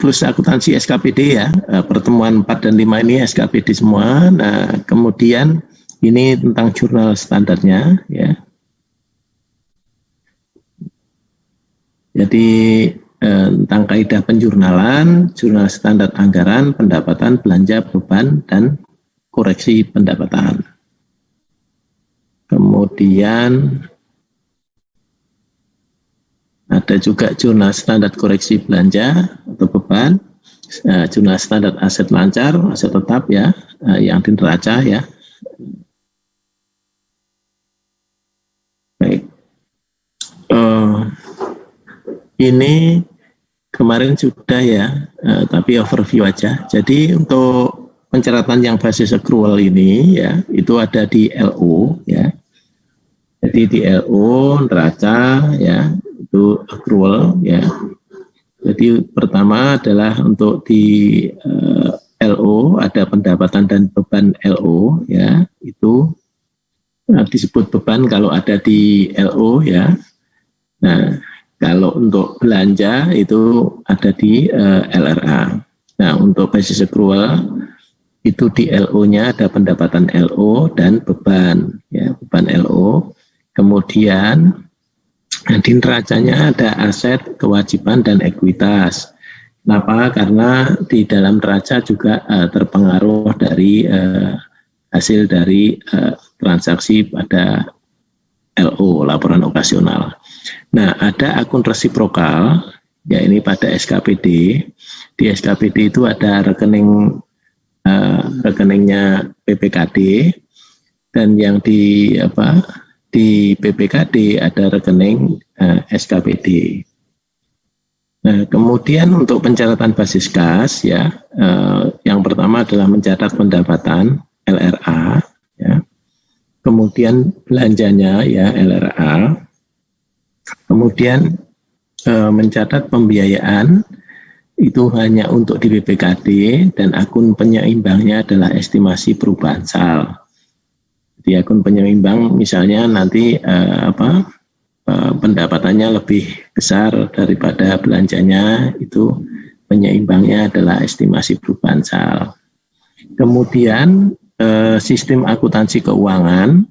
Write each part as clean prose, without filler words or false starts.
plus akuntansi SKPD ya, pertemuan 4 dan 5 ini SKPD semua. Nah, kemudian ini tentang jurnal standarnya ya. Jadi tentang kaidah penjurnalan, jurnal standar anggaran, pendapatan, belanja, beban, dan koreksi pendapatan. Kemudian ada juga jurnal standar koreksi belanja atau beban, jurnal standar aset lancar, aset tetap ya, yang di neraca ya. Baik. Ini kemarin sudah ya, tapi overview aja. Jadi untuk pencatatan yang basis accrual ini ya, itu ada di LO ya. Jadi di LO neraca ya, itu accrual ya. Jadi pertama adalah untuk di LO ada pendapatan dan beban LO ya, itu disebut beban kalau ada di LO ya. Nah, kalau untuk belanja itu ada di LRA. Nah, untuk basis accrual itu di LO-nya ada pendapatan LO dan beban, ya, beban LO. Kemudian di neracanya ada aset, kewajiban, dan ekuitas. Kenapa? Karena di dalam neraca juga terpengaruh dari hasil dari transaksi pada LO, laporan operasional. Nah, ada akun resiprokal, ya ini pada SKPD. Di SKPD itu ada rekeningnya PPKD, dan yang di PPKD ada rekening SKPD. Nah, kemudian untuk pencatatan basis kas, ya, yang pertama adalah mencatat pendapatan LRA, ya. Kemudian belanjanya ya LRA, kemudian mencatat pembiayaan itu hanya untuk di BPKD, dan akun penyeimbangnya adalah estimasi perubahan sal. Di akun penyeimbang misalnya nanti pendapatannya lebih besar daripada belanjanya, itu penyeimbangnya adalah estimasi perubahan sal. Kemudian sistem akuntansi keuangan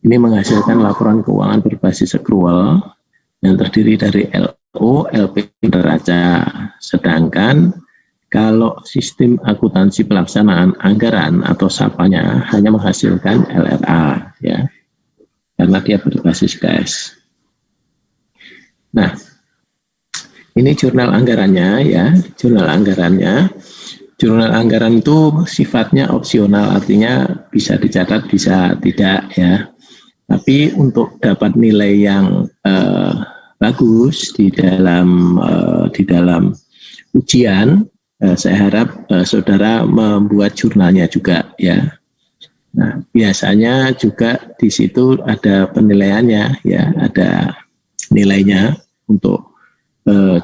ini menghasilkan laporan keuangan berbasis accrual yang terdiri dari LO, LP, neraca. Sedangkan kalau sistem akuntansi pelaksanaan anggaran atau SAPA-nya hanya menghasilkan LRA ya, karena dia berbasis cash. Nah, ini jurnal anggarannya ya, jurnal anggarannya. Jurnal anggaran itu sifatnya opsional, artinya bisa dicatat, bisa tidak ya. Tapi untuk dapat nilai yang bagus di dalam ujian, saya harap saudara membuat jurnalnya juga ya. Nah, biasanya juga di situ ada penilaiannya ya, ada nilainya untuk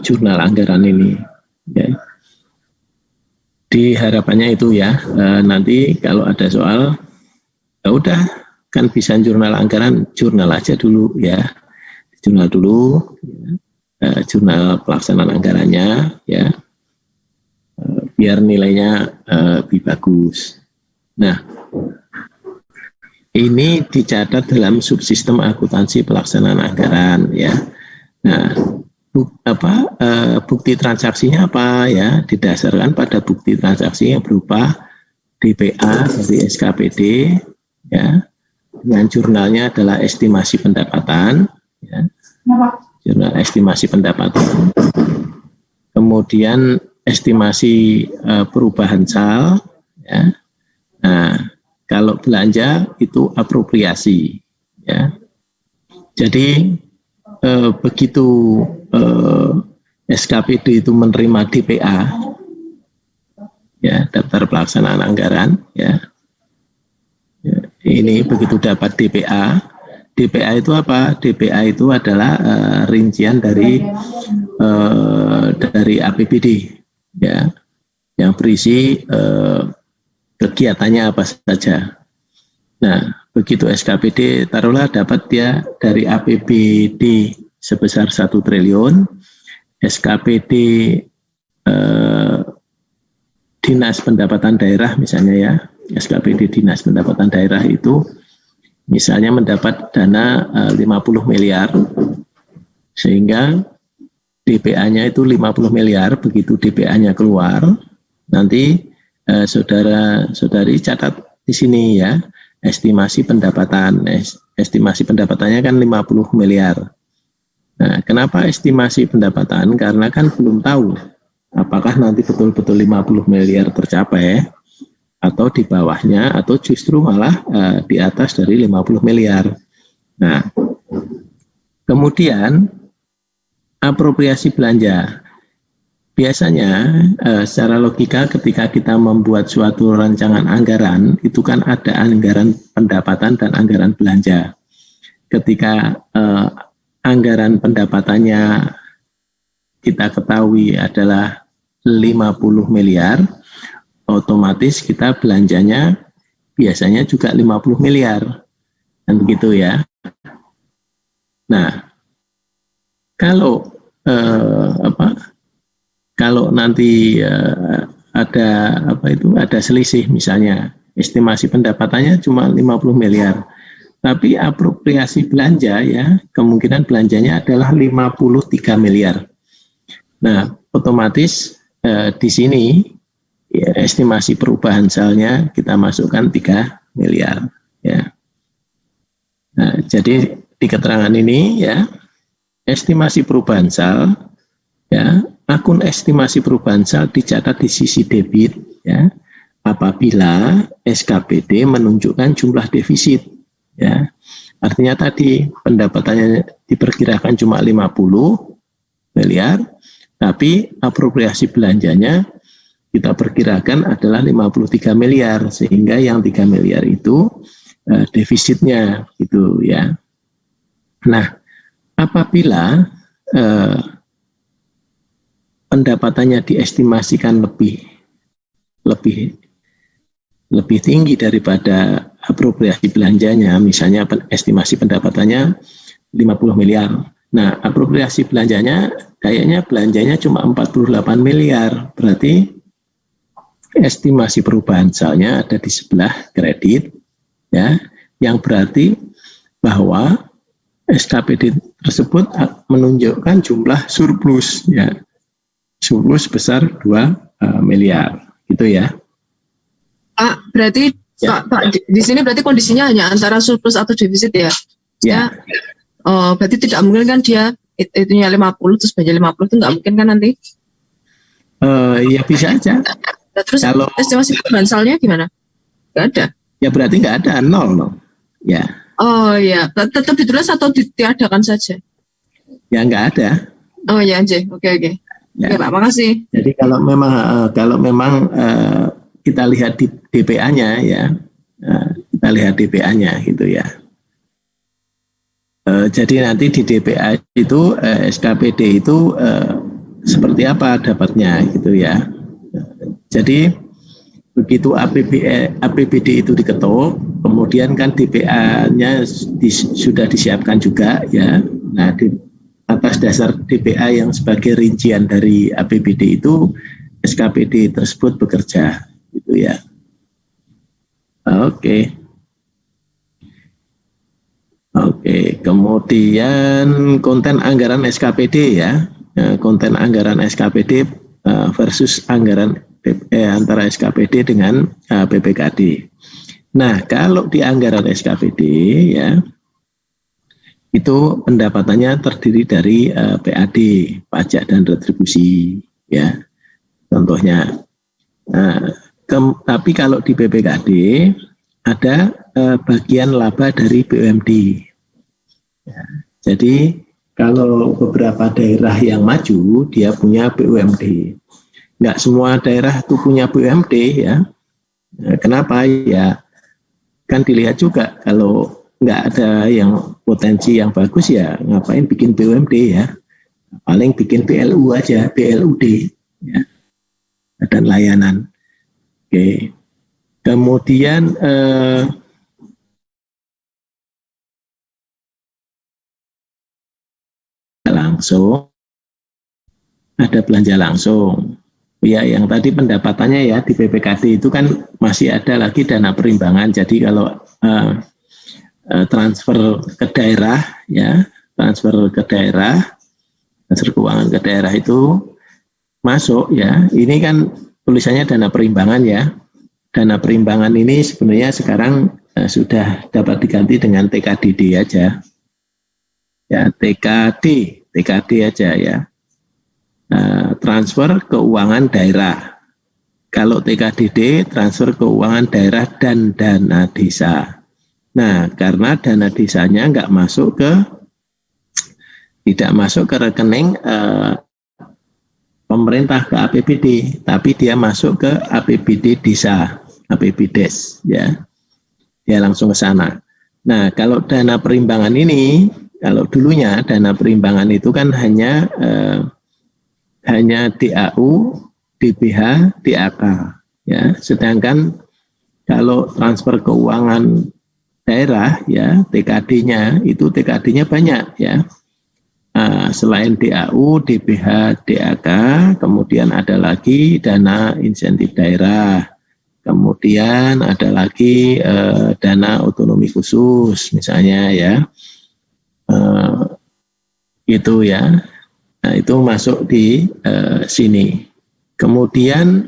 jurnal anggaran ini ya. Di harapannya itu ya, nanti kalau ada soal, ya udah kan bisa jurnal anggaran, jurnal aja dulu ya, jurnal dulu, ya. Jurnal pelaksanaan anggarannya ya, biar nilainya lebih bagus. Nah, ini dicatat dalam subsistem akuntansi pelaksanaan anggaran ya. Nah, bukti transaksinya apa ya, didasarkan pada bukti transaksi yang berupa DPA dari SKPD ya, dengan jurnalnya adalah estimasi pendapatan ya, jurnal estimasi pendapatan, kemudian estimasi perubahan sal ya. Nah, kalau belanja itu apropriasi ya. Jadi begitu SKPD itu menerima DPA ya, daftar pelaksanaan anggaran ya, ini begitu dapat DPA itu apa? DPA itu adalah rincian dari APBD ya, yang berisi kegiatannya apa saja. Nah, begitu SKPD taruhlah dapat dia dari APBD sebesar 1 triliun, SKPD Dinas Pendapatan Daerah misalnya ya, SKPD Dinas Pendapatan Daerah itu misalnya mendapat dana 50 miliar, sehingga DPA-nya itu 50 miliar, begitu DPA-nya keluar, nanti saudara-saudari catat di sini ya, estimasi pendapatan. Estimasi pendapatannya kan 50 miliar. Nah, kenapa estimasi pendapatan? Karena kan belum tahu apakah nanti betul-betul 50 miliar tercapai, atau di bawahnya, atau justru malah di atas dari 50 miliar. Nah, kemudian apropriasi belanja. Biasanya secara logika ketika kita membuat suatu rancangan anggaran, itu kan ada anggaran pendapatan dan anggaran belanja. Ketika anggaran pendapatannya kita ketahui adalah 50 miliar, otomatis kita belanjanya biasanya juga 50 miliar. Dan begitu ya. Nah, kalau kalau nanti ada selisih, misalnya estimasi pendapatannya cuma 50 miliar, tapi apropriasi belanja ya, kemungkinan belanjanya adalah 53 miliar. Nah, otomatis di sini ya, estimasi perubahan salnya kita masukkan 3 miliar ya. Nah, jadi di keterangan ini ya, estimasi perubahan sal ya, akun estimasi perubahan sal dicatat di sisi debit ya, apabila SKPD menunjukkan jumlah defisit ya. Artinya tadi pendapatannya diperkirakan cuma 50 miliar, tapi apropriasi belanjanya kita perkirakan adalah 53 miliar, sehingga yang 3 miliar itu defisitnya gitu ya. Nah, apabila pendapatannya diestimasikan lebih tinggi daripada apropriasi belanjanya, misalnya estimasi pendapatannya 50 miliar. Nah, apropriasi belanjanya kayaknya belanjanya cuma 48 miliar, berarti estimasi perubahan salnya ada di sebelah kredit ya, yang berarti bahwa SKPD tersebut menunjukkan jumlah surplus ya, surplus sebesar 2 miliar gitu ya. Pak, berarti ya. Pak, di sini berarti kondisinya hanya antara surplus atau defisit ya? Ya. Berarti tidak mungkin kan dia itunya 50 terus belanja 50 itu nggak mungkin kan nanti? Ya bisa aja. Nah, terus kalau estimasi perubahan salnya gimana? Nggak ada? Ya berarti nggak ada, nol. Ya. Oh ya, tetap ditulis atau ditiadakan saja? Ya nggak ada. Oh ya, J. Oke. Ya. Oke Pak, makasih. Jadi kalau memang kita lihat di DPA-nya ya, kita lihat DPA-nya gitu ya. Jadi nanti di DPA itu SKPD itu seperti apa dapatnya gitu ya. Jadi begitu APBD itu diketuk, kemudian kan DPA-nya sudah disiapkan juga ya. Nah, di atas dasar DPA yang sebagai rincian dari APBD itu, SKPD tersebut bekerja gitu ya. Oke, kemudian konten anggaran SKPD ya, konten anggaran SKPD versus anggaran antara SKPD dengan BPKD. Nah, kalau di anggaran SKPD ya, itu pendapatannya terdiri dari PAD, pajak dan retribusi ya, contohnya. Tapi kalau di BPKD ada bagian laba dari BUMD. Ya, jadi kalau beberapa daerah yang maju dia punya BUMD. Nggak semua daerah itu punya BUMD ya. Kenapa ya? Kan dilihat juga kalau nggak ada yang potensi yang bagus ya ngapain bikin BUMD ya? Paling bikin BLU aja, BLUD ya, dan layanan. Oke. Kemudian langsung ada belanja langsung. Ya, yang tadi pendapatannya ya di PPKD itu kan masih ada lagi dana perimbangan. Jadi kalau transfer ke daerah, ya, transfer keuangan ke daerah itu masuk ya. Ini kan tulisannya dana perimbangan ya. Dana perimbangan ini sebenarnya sekarang sudah dapat diganti dengan TKDD aja. Ya, TKD aja ya. Transfer keuangan daerah. Kalau TKDD, transfer keuangan daerah dan dana desa. Nah, karena dana desanya tidak masuk ke rekening pemerintah ke APBD, tapi dia masuk ke APBD desa, APBDes, ya. Dia langsung ke sana. Nah, kalau dana perimbangan ini, kalau dulunya dana perimbangan itu kan hanya DAU, DBH, DAK, ya. Sedangkan kalau transfer keuangan daerah, ya, TKD-nya banyak, ya. Selain DAU, DBH, DAK, kemudian ada lagi dana insentif daerah, kemudian ada lagi dana otonomi khusus, misalnya, ya. Itu ya. Nah, itu masuk di sini. Kemudian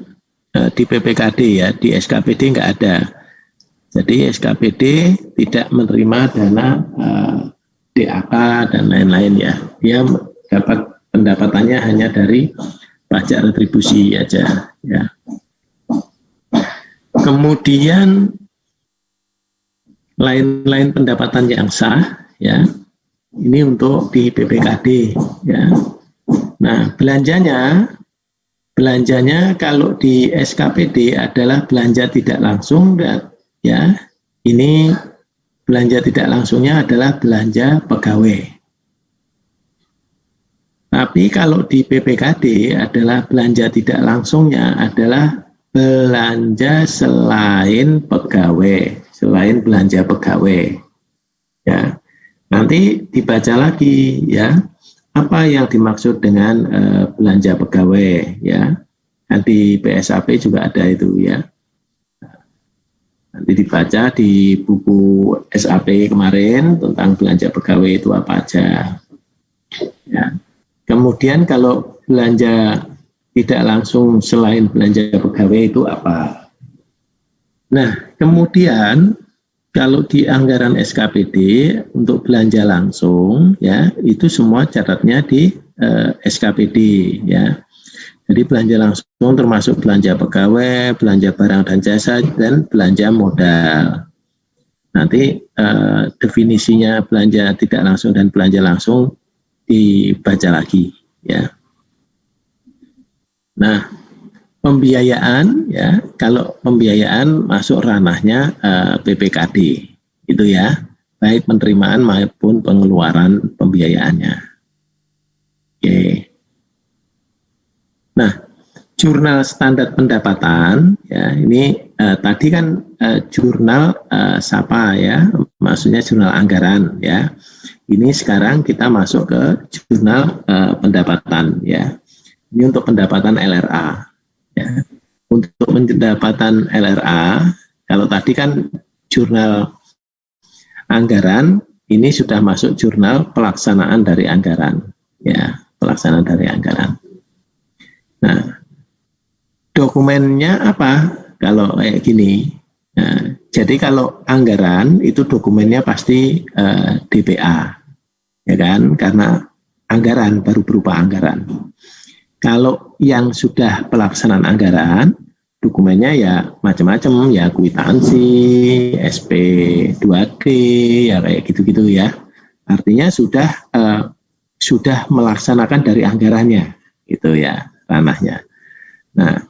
di PPKD ya, di SKPD nggak ada. Jadi SKPD tidak menerima dana DAK dan lain-lain ya. Dia dapat pendapatannya hanya dari pajak retribusi aja ya. Kemudian lain-lain pendapatan yang sah ya. Ini untuk di PPKD ya. Nah, belanjanya kalau di SKPD adalah belanja tidak langsung ya. Ini belanja tidak langsungnya adalah belanja pegawai. Tapi kalau di PPKD adalah belanja tidak langsungnya adalah belanja selain pegawai, selain belanja pegawai. Ya. Nanti dibaca lagi ya. Apa yang dimaksud dengan belanja pegawai ya? Nanti PSAP juga ada itu ya. Nanti dibaca di buku SAP kemarin tentang belanja pegawai itu apa aja. Ya. Kemudian kalau belanja tidak langsung selain belanja pegawai itu apa? Nah, kemudian kalau di anggaran SKPD untuk belanja langsung ya itu semua catatnya di SKPD ya. Jadi belanja langsung termasuk belanja pegawai, belanja barang dan jasa dan belanja modal. Nanti definisinya belanja tidak langsung dan belanja langsung dibaca lagi ya. Nah, pembiayaan ya, kalau pembiayaan masuk ranahnya PPKD itu ya, baik penerimaan maupun pengeluaran pembiayaannya. Oke. Nah, jurnal standar pendapatan ya, ini tadi kan jurnal SAPA ya, maksudnya jurnal anggaran ya. Ini sekarang kita masuk ke jurnal pendapatan ya. Ini untuk pendapatan LRA. Ya. Untuk pendapatan LRA, kalau tadi kan jurnal anggaran, ini sudah masuk jurnal pelaksanaan dari anggaran, ya, pelaksanaan dari anggaran. Nah, dokumennya apa? Kalau kayak gini, nah, jadi kalau anggaran itu dokumennya pasti DPA, ya kan? Karena anggaran baru berupa anggaran. Kalau yang sudah pelaksanaan anggaran, dokumennya ya macam-macam, ya kwitansi, SP2D, ya kayak gitu-gitu ya. Artinya sudah melaksanakan dari anggarannya, gitu ya, ranahnya. Nah,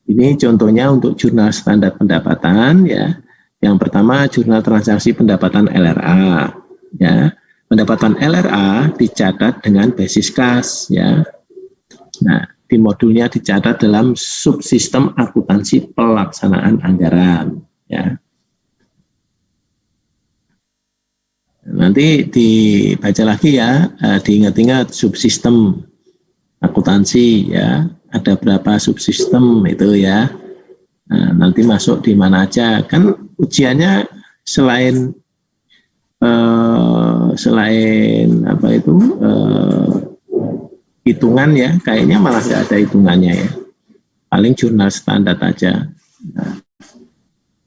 ini contohnya untuk jurnal standar pendapatan ya. Yang pertama jurnal transaksi pendapatan LRA, ya. Pendapatan LRA dicatat dengan basis kas, ya. Nah, di modulnya dicatat dalam subsistem akuntansi pelaksanaan anggaran. Ya. Nanti dibaca lagi ya, diingat-ingat subsistem akuntansi ya. ada berapa subsistem itu ya. Nah, nanti masuk di mana aja. Kan ujiannya selain apa itu hitungan ya, kayaknya malah nggak ada hitungannya ya. Paling jurnal standar aja.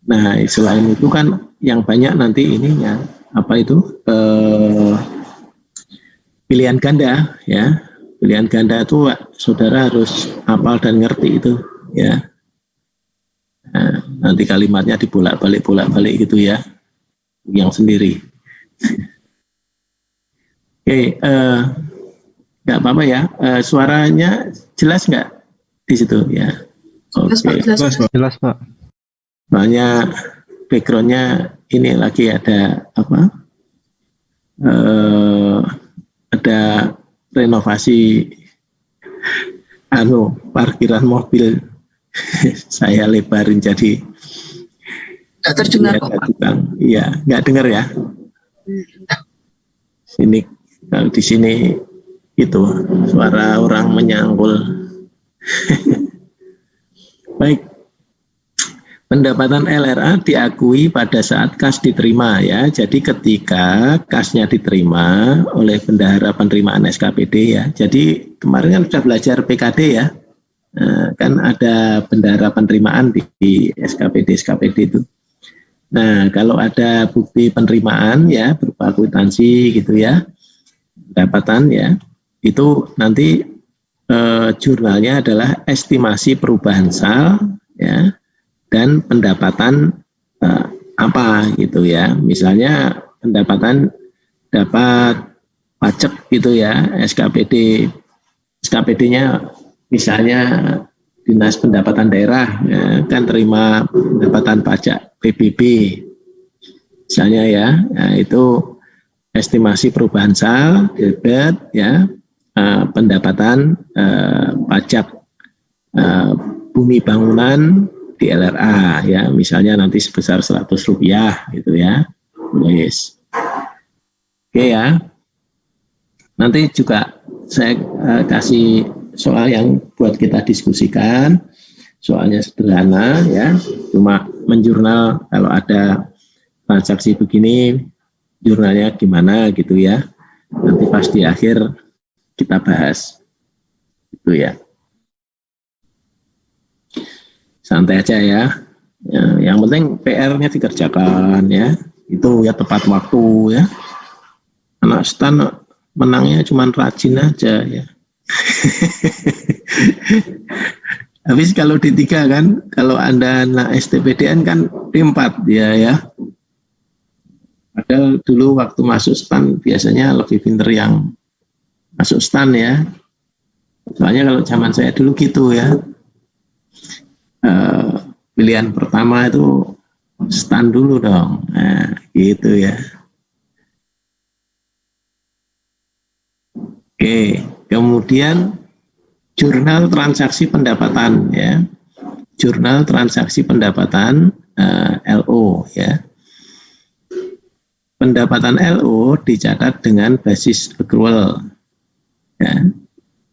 Nah, selain itu kan yang banyak nanti ininya apa itu pilihan ganda ya. Pilihan ganda itu saudara harus hafal dan ngerti itu ya. Nah, nanti kalimatnya dibolak-balik gitu ya, yang sendiri. Oke, nggak apa-apa ya. Suaranya jelas nggak di situ ya? Oke. Jelas, Pak. Soalnya backgroundnya ini lagi ada apa? Ada renovasi parkiran mobil. Saya lebarin jadi Nggak terdengar kok, Pak. Iya, nggak dengar ya. Sini kalau di sini itu suara orang menyangkul. Baik. Pendapatan LRA diakui pada saat kas diterima ya. Jadi ketika kasnya diterima oleh bendahara penerimaan SKPD ya. Jadi kemarin kan sudah belajar PKD ya. Kan ada bendahara penerimaan di SKPD itu. Nah, kalau ada bukti penerimaan ya berupa kwitansi gitu ya, pendapatan ya, itu nanti jurnalnya adalah estimasi perubahan sal ya dan pendapatan apa gitu ya. Misalnya pendapatan dapat pajak gitu ya, SKPD-nya misalnya Dinas Pendapatan Daerah ya, kan terima pendapatan pajak PBB misalnya ya, nah, itu estimasi perubahan sal debit ya, pendapatan pajak bumi bangunan di LRA ya, misalnya nanti sebesar Rp100 gitu ya, tulis. Oke ya, nanti juga saya kasih soal yang buat kita diskusikan. Soalnya sederhana ya, cuma menjurnal kalau ada transaksi begini jurnalnya gimana gitu ya. Nanti pas di akhir kita bahas gitu ya. Santai aja ya. Yang penting PR-nya dikerjakan ya. Itu ya tepat waktu ya. Anak stan menangnya cuma rajin aja ya. Habis kalau D3 kan, kalau Anda anak STPDN kan D4 ya. Padahal dulu waktu masuk stan biasanya lebih pinter yang masuk stan ya. Soalnya kalau zaman saya dulu gitu ya. Pilihan pertama itu stan dulu dong. Nah, gitu ya. Oke, kemudian jurnal transaksi pendapatan ya, jurnal transaksi pendapatan LO ya. Pendapatan LO dicatat dengan basis accrual ya.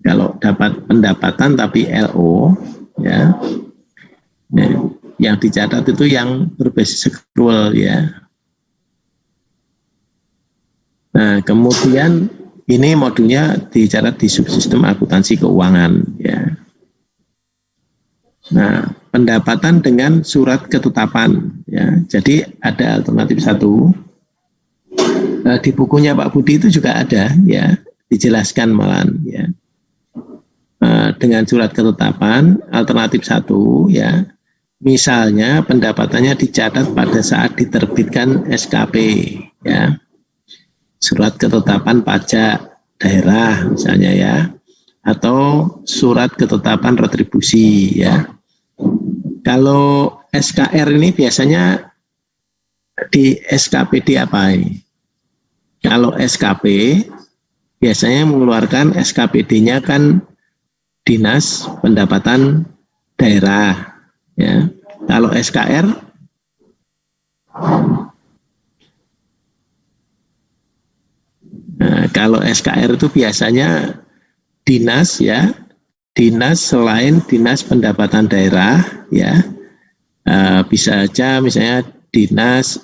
Kalau dapat pendapatan tapi LO ya, yang dicatat itu yang berbasis accrual ya. Nah, kemudian ini modulnya dicatat di subsistem akuntansi keuangan ya. Nah, pendapatan dengan surat ketetapan ya. Jadi ada alternatif satu. Di bukunya Pak Budi itu juga ada ya, dijelaskan malahan ya. Dengan surat ketetapan alternatif satu ya. Misalnya pendapatannya dicatat pada saat diterbitkan SKP ya. Surat ketetapan pajak daerah misalnya ya, atau surat ketetapan retribusi ya. Kalau SKR ini biasanya di SKPD apa ini? Kalau SKP biasanya mengeluarkan SKPD-nya kan Dinas Pendapatan Daerah ya. Kalau SKR kalau SKR itu biasanya dinas ya, dinas selain dinas pendapatan daerah, ya, bisa aja misalnya dinas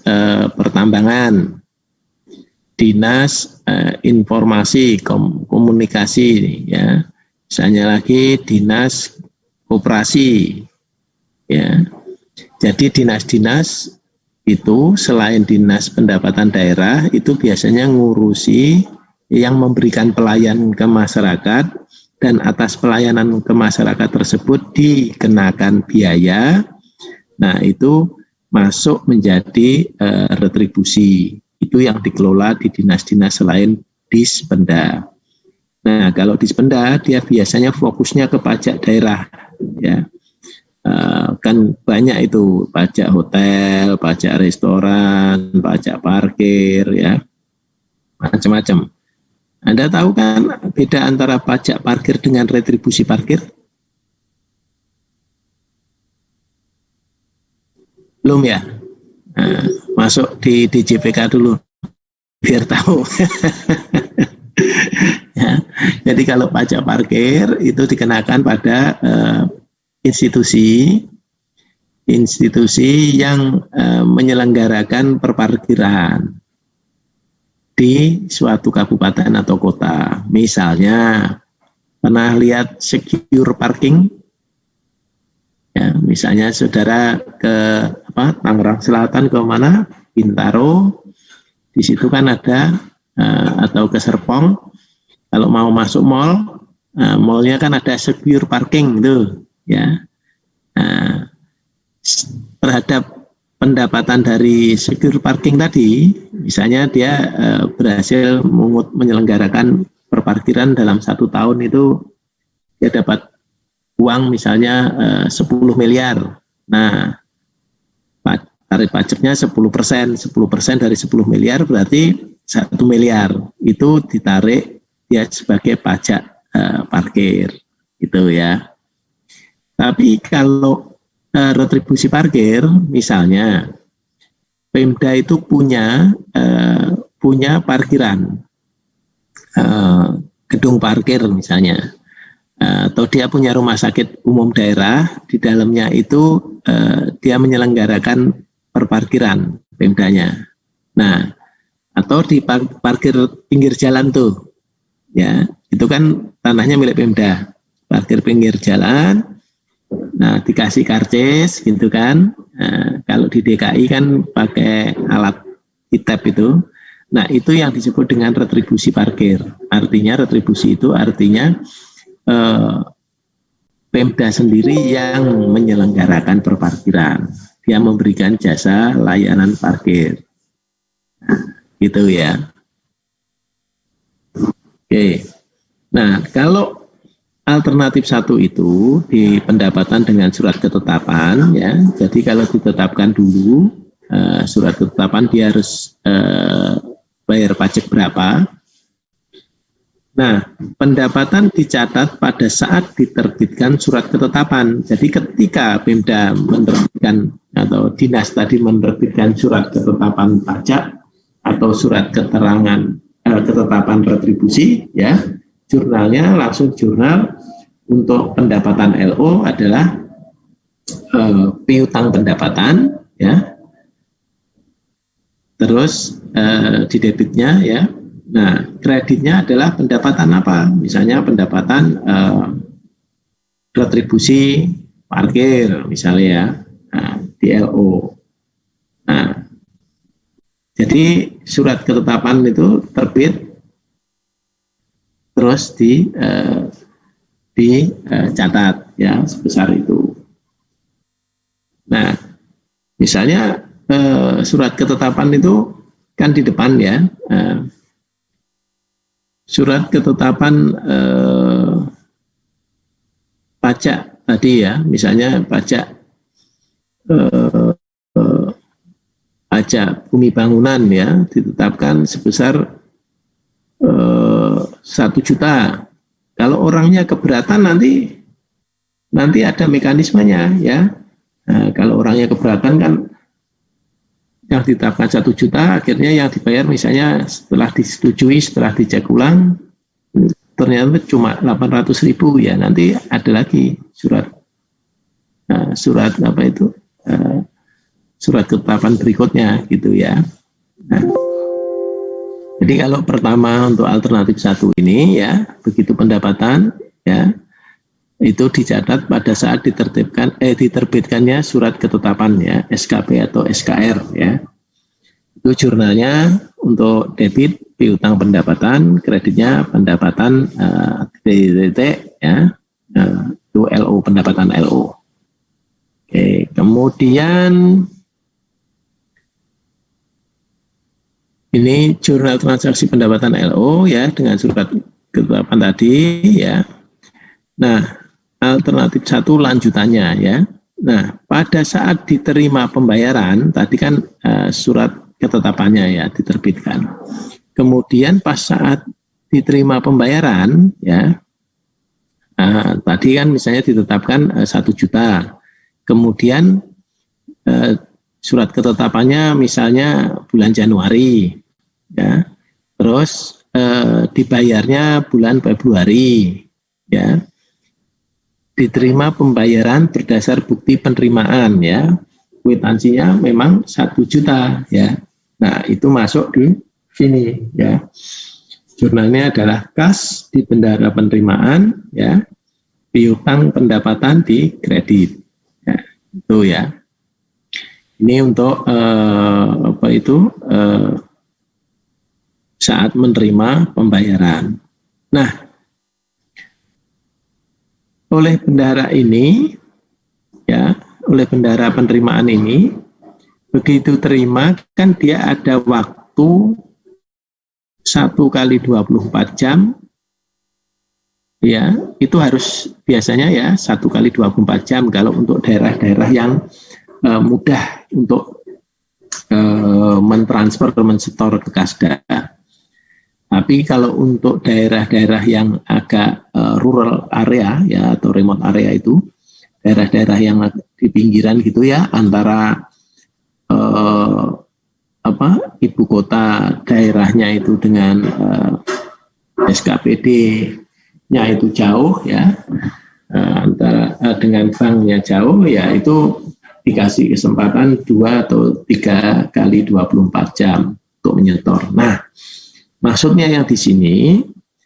pertambangan, dinas informasi komunikasi, ya, misalnya lagi dinas koperasi, ya. Jadi dinas-dinas itu selain dinas pendapatan daerah itu biasanya ngurusi yang memberikan pelayanan ke masyarakat, dan atas pelayanan ke masyarakat tersebut dikenakan biaya. Nah, itu masuk menjadi retribusi. Itu yang dikelola di dinas-dinas selain Dispenda. Nah, kalau Dispenda dia biasanya fokusnya ke pajak daerah, ya. Kan banyak itu pajak hotel, pajak restoran, pajak parkir, ya, macam-macam. Anda tahu kan beda antara pajak parkir dengan retribusi parkir? Belum ya? Nah, masuk di DJPK dulu biar tahu. Ya, jadi kalau pajak parkir itu dikenakan pada institusi yang menyelenggarakan perparkiran di suatu kabupaten atau kota. Misalnya, pernah lihat secure parking? Ya, misalnya saudara ke Tangerang Selatan ke mana? Bintaro. Di situ kan ada atau ke Serpong. Kalau mau masuk mall, mallnya kan ada secure parking itu, ya. Nah, terhadap pendapatan dari secure parking tadi, misalnya dia berhasil menyelenggarakan perparkiran dalam 1 tahun itu dia dapat uang misalnya 10 miliar. Nah, tarif pajaknya 10%, 10% dari 10 miliar berarti 1 miliar. Itu ditarik dia sebagai pajak parkir, gitu ya. Tapi kalau retribusi parkir, misalnya Pemda itu punya parkiran, gedung parkir misalnya, atau dia punya rumah sakit umum daerah, di dalamnya itu dia menyelenggarakan perparkiran Pemdanya. Nah, atau di parkir pinggir jalan tuh, ya, itu kan tanahnya milik Pemda, parkir pinggir jalan. Nah, dikasih karcis gitu kan. Nah, kalau di DKI kan pakai alat e-tap itu. Nah, itu yang disebut dengan retribusi parkir. Artinya retribusi itu artinya Pemda sendiri yang menyelenggarakan perparkiran. Dia memberikan jasa layanan parkir. Nah, gitu ya. Oke. Nah, kalau alternatif 1 itu di pendapatan dengan surat ketetapan, ya. Jadi kalau ditetapkan dulu surat ketetapan dia harus bayar pajak berapa. Nah, pendapatan dicatat pada saat diterbitkan surat ketetapan. Jadi ketika Pemda menerbitkan atau dinas tadi menerbitkan surat ketetapan pajak atau surat keterangan ketetapan retribusi, ya, jurnalnya langsung jurnal untuk pendapatan LO adalah piutang pendapatan, ya. Terus di debitnya, ya. Nah, kreditnya adalah pendapatan apa? Misalnya pendapatan retribusi parkir, misalnya, ya. Nah, di LO. Nah, jadi surat ketetapan itu terbit terus dicatat, ya, sebesar itu. Nah, misalnya surat ketetapan itu kan di depan, ya, surat ketetapan pajak tadi, ya, misalnya pajak bumi bangunan, ya, ditetapkan sebesar 1 juta. Kalau orangnya keberatan nanti ada mekanismenya, ya. Nah, kalau orangnya keberatan kan yang ditetapkan 1 juta, akhirnya yang dibayar misalnya setelah disetujui, setelah dicek ulang ternyata cuma 800.000 ya, nanti ada lagi surat apa itu, surat ketetapan berikutnya gitu ya. Nah, jadi kalau pertama untuk alternatif 1 ini ya, begitu pendapatan ya, itu dicatat pada saat diterbitkannya surat ketetapan ya, SKP atau SKR ya. Itu jurnalnya untuk debit piutang pendapatan, kreditnya pendapatan ya, itu LO, pendapatan LO. Oke, kemudian ini jurnal transaksi pendapatan LO ya dengan surat ketetapan tadi ya. Nah, alternatif 1 lanjutannya ya. Nah, pada saat diterima pembayaran, tadi kan surat ketetapannya ya diterbitkan. Kemudian pas saat diterima pembayaran ya, tadi kan misalnya ditetapkan 1 juta. Kemudian surat ketetapannya misalnya bulan Januari ya. Terus dibayarnya bulan Februari ya. Diterima pembayaran berdasar bukti penerimaan ya, kwitansinya memang 1 juta ya. Nah, itu masuk di sini ya. Jurnalnya adalah kas di bendara penerimaan ya, piutang pendapatan di kredit ya, itu ya. Ini untuk saat menerima pembayaran. Nah, oleh bendahara ini ya, oleh bendahara penerimaan ini, begitu terima kan dia ada waktu 1 kali 24 jam ya, itu harus biasanya ya 1 kali 24 jam kalau untuk daerah-daerah yang mudah untuk mentransfer, mensetor ke Kasda. Tapi kalau untuk daerah-daerah yang agak rural area ya, atau remote area, itu daerah-daerah yang di pinggiran gitu ya, antara ibu kota daerahnya itu dengan SKPD-nya itu jauh ya, antara dengan banknya jauh ya, itu dikasih kesempatan 2 atau 3 kali 24 jam untuk menyetor. Nah, maksudnya yang di sini,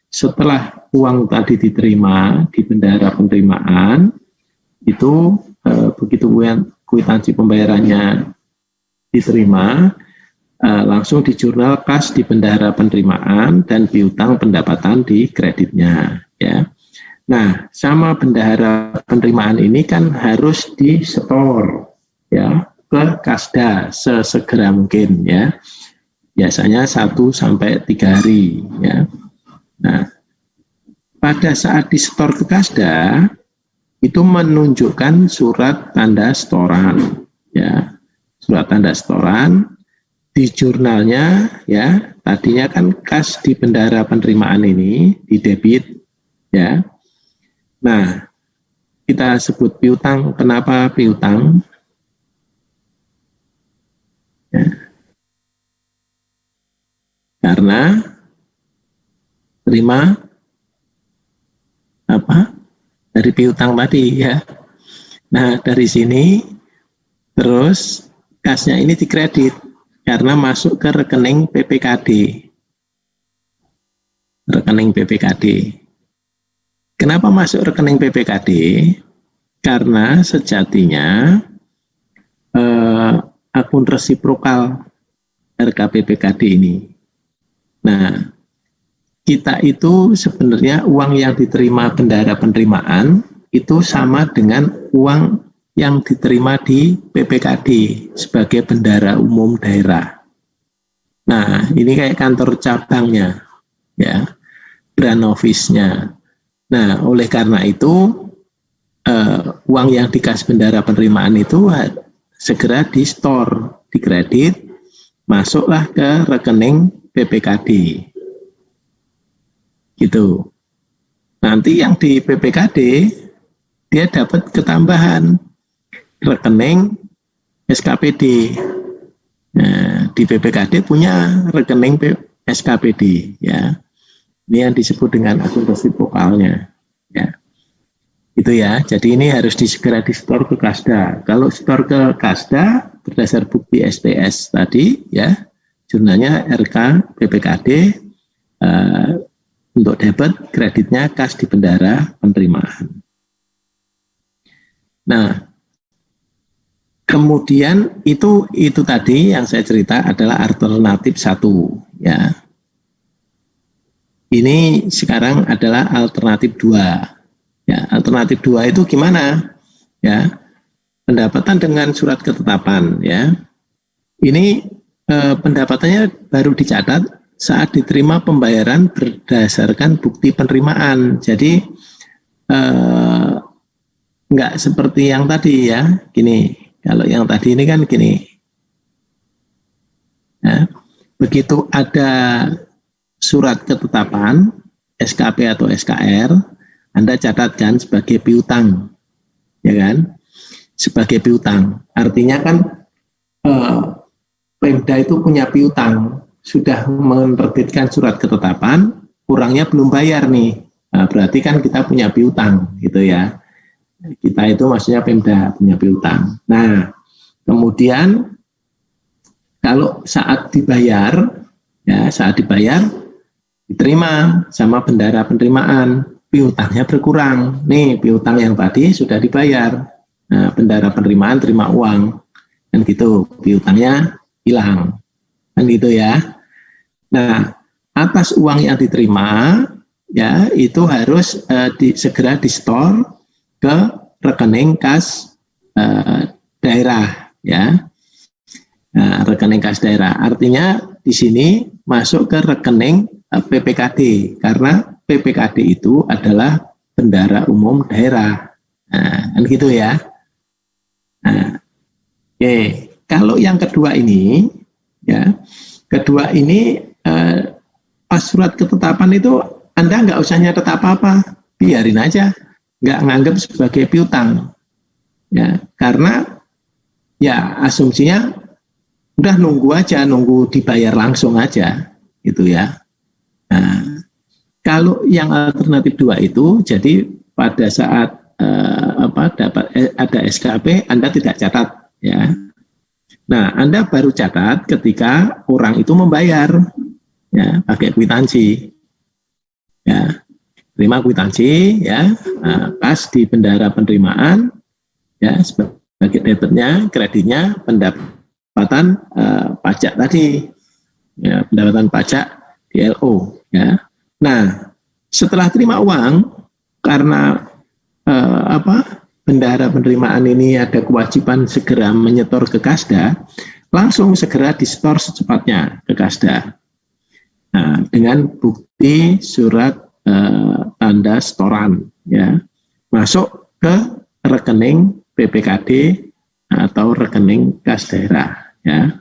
setelah uang tadi diterima di bendahara penerimaan, itu begitu kwitansi pembayarannya diterima, langsung di jurnal kas di bendahara penerimaan dan piutang pendapatan di kreditnya ya. Nah, sama bendahara penerimaan ini kan harus disetor ya ke Kasda sesegera mungkin ya. Biasanya 1 sampai 3 hari ya. Nah, pada saat disetor ke Kasda itu menunjukkan surat tanda setoran ya. Surat tanda setoran di jurnalnya ya, tadinya kan kas di bendahara penerimaan ini di debit ya. Nah, kita sebut piutang. Kenapa piutang? Ya. Karena terima apa? Dari piutang tadi ya. Nah, dari sini terus kasnya ini dikredit karena masuk ke rekening PPKD. Rekening PPKD. Kenapa masuk rekening PPKD? Karena sejatinya akun resiprokal RKPPKD ini. Nah, kita itu sebenarnya uang yang diterima bendahara penerimaan itu sama dengan uang yang diterima di PPKD sebagai bendahara umum daerah. Nah, ini kayak kantor cabangnya, ya, brand office-nya. Nah, oleh karena itu uang yang dikas bendahara penerimaan itu segera di-store, dikredit, masuklah ke rekening PPKD. Gitu. Nanti yang di PPKD dia dapat ketambahan rekening SKPD. Nah, di PPKD punya rekening SKPD ya. Ini yang disebut dengan akun resiprokalnya. Ya. Itu ya. Jadi ini harus segera di-store ke Kasda. Kalau store ke Kasda berdasar bukti STS tadi, ya, jurnalnya RK PPKD, untuk debit kreditnya kas di bendara penerimaan. Nah, kemudian itu tadi yang saya cerita adalah alternatif 1, ya. Ini sekarang adalah alternatif 2. Ya, alternatif 2 itu gimana? Ya, pendapatan dengan surat ketetapan, ya. Ini pendapatannya baru dicatat saat diterima pembayaran berdasarkan bukti penerimaan. Jadi nggak seperti yang tadi, ya. Gini, kalau yang tadi ini kan gini. Ya, begitu ada surat ketetapan SKP atau SKR, Anda catatkan sebagai piutang, ya kan? Sebagai piutang. Artinya kan Pemda itu punya piutang, sudah menerbitkan surat ketetapan, kurangnya belum bayar nih. Nah, berarti kan kita punya piutang, gitu ya. Kita itu maksudnya Pemda punya piutang. Nah, kemudian kalau saat dibayar, ya saat dibayar diterima sama bendara penerimaan, piutangnya berkurang. Nih, piutang yang tadi sudah dibayar. Nah, bendara penerimaan terima uang. Dan gitu, piutangnya hilang. Kan gitu ya. Nah, atas uang yang diterima, ya itu harus segera di-store ke rekening kas daerah, ya. Nah, rekening kas daerah. Artinya di sini masuk ke rekening PPKD, karena PPKD itu adalah bendara umum daerah. Nah, kan gitu ya. Nah, oke. Kalau yang kedua ini, ya, kedua ini pas surat ketetapan itu Anda nggak usah nyatet apa-apa, biarin aja, nggak nganggap sebagai piutang, ya, karena ya asumsinya udah nunggu aja, nunggu dibayar langsung aja, gitu ya. Nah, kalau yang alternatif 2 itu, jadi pada saat dapat ada SKP, Anda tidak catat, ya. Nah, Anda baru catat ketika orang itu membayar, ya, pakai kwitansi, ya, terima kwitansi, ya, kas di bendara penerimaan, ya, sebagai debitnya, kreditnya, pendapatan pajak tadi, ya, pendapatan pajak di LO, ya. Nah, setelah terima uang, karena bendara penerimaan ini ada kewajiban segera menyetor ke Kasda, langsung segera di-store secepatnya ke Kasda. Nah, dengan bukti surat tanda storan, ya, masuk ke rekening PPKD atau rekening kas daerah, ya.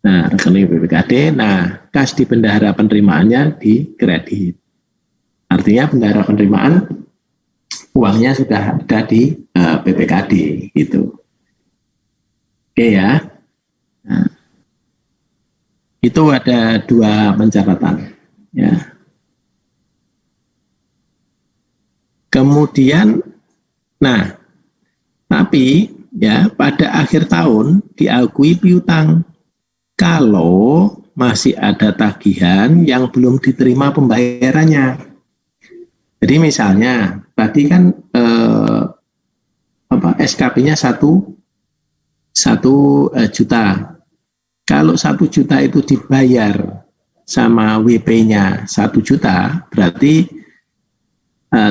Nah, rekening PPKD, nah, kas di bendahara penerimaannya dikredit. Artinya bendahara penerimaan uangnya sudah ada di PPKD, gitu. Oke ya. Nah, itu ada 2 pencatatan, ya. Kemudian, nah, tapi ya pada akhir tahun diakui piutang kalau masih ada tagihan yang belum diterima pembayarannya. Jadi misalnya tadi kan SKP-nya 1 juta. Kalau 1 juta itu dibayar sama WP-nya 1 juta, berarti